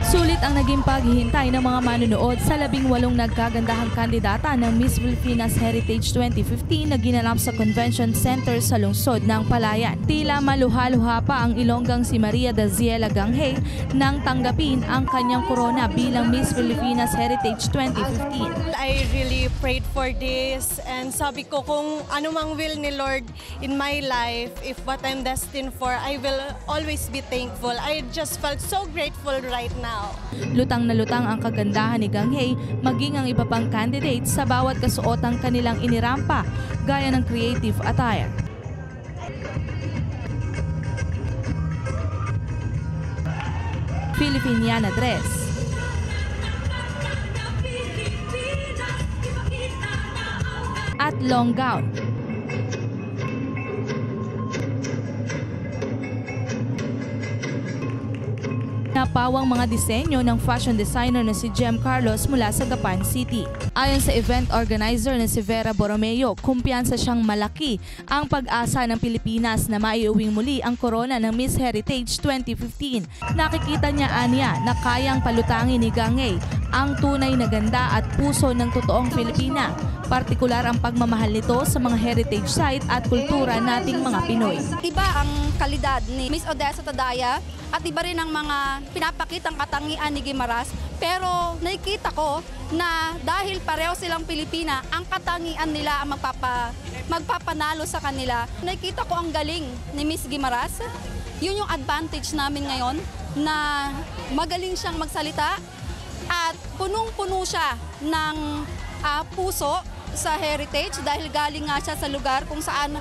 Sulit ang naging paghihintay ng mga manunood sa 18 nagkagandahang kandidata ng Miss Filipinas Heritage 2015 na ginanap sa Convention Center sa lungsod ng Palayan. Tila maluha-luha pa ang Ilonggang si Maria Daziela Ganghey nang tanggapin ang kanyang korona bilang Miss Filipinas Heritage 2015. I really prayed for this and sabi ko kung anumang will ni Lord in my life, if what I'm destined for, I will always be thankful. I just felt so grateful right now. Lutang na lutang ang kagandahan ni Ganghey maging ang iba pang candidates sa bawat kasuotang kanilang inirampa gaya ng creative attire. Filipiniana dress, at long gown. Napawang mga disenyo ng fashion designer na si Jem Carlos mula sa Gapan City. Ayon sa event organizer na si Vera Borromeo, kumpiyansa siyang malaki ang pag-asa ng Pilipinas na maiuwing muli ang korona ng Miss Heritage 2015. Nakikita niya aniya na kayang palutangin ni Ganghey ang tunay na ganda at puso ng totoong Pilipina, partikular ang pagmamahal nito sa mga heritage site at kultura nating mga Pinoy. Iba ang kalidad ni Miss Odessa Tadaya at iba rin ang mga pinapakitang katangian ni Guimaras, pero nakikita ko na dahil pareho silang Pilipina, ang katangian nila ang magpapanalo sa kanila. Nakikita ko ang galing ni Miss Guimaras. Yun yung advantage namin ngayon, na magaling siyang magsalita at punong-puno siya ng puso sa heritage dahil galing nga siya sa lugar kung saan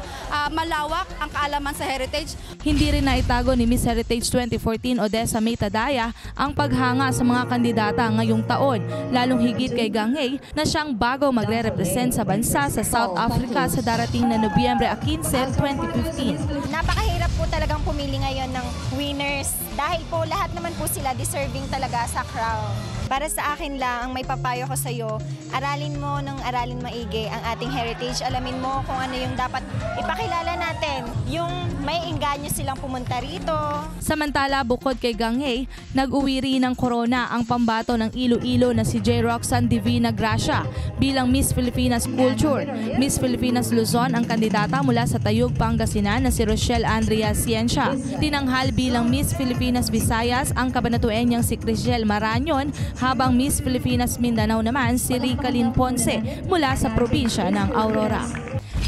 malawak ang kaalaman sa heritage. Hindi rin naitago ni Miss Heritage 2014 Odessa May Tadaya ang paghanga sa mga kandidata ngayong taon, lalong higit kay Ganghey na siyang bago magre-represent sa bansa sa South Africa sa darating na Nobyembre 15, 2015. Napakahirap po talagang pumili ngayon ng winners dahil po lahat naman po sila deserving talaga sa crown. Para sa akin lang, ang may papayo ko sa iyo, aralin mo ng aralin maigi ang ating heritage. Alamin mo kung ano yung dapat ipakilala natin. Yung may engganyo silang pumunta rito. Samantala, bukod kay Ganghey, nag-uwi rin ng korona ang pambato ng Iloilo na si J. Roxanne Divina Gracia bilang Miss Filipinas Culture. Miss Filipinas Luzon ang kandidata mula sa Tayug, Pangasinan na si Rochelle Andrea Ciencia. Tinanghal bilang Miss Filipinas Visayas ang kabanatuenyang si Crisiel Marañon, habang Miss Filipinas Mindanao naman si Ricalyn Ponce mula sa probinsya ng Aurora.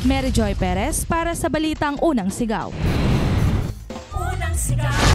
Mary Joy Perez para sa Balitang Unang Sigaw.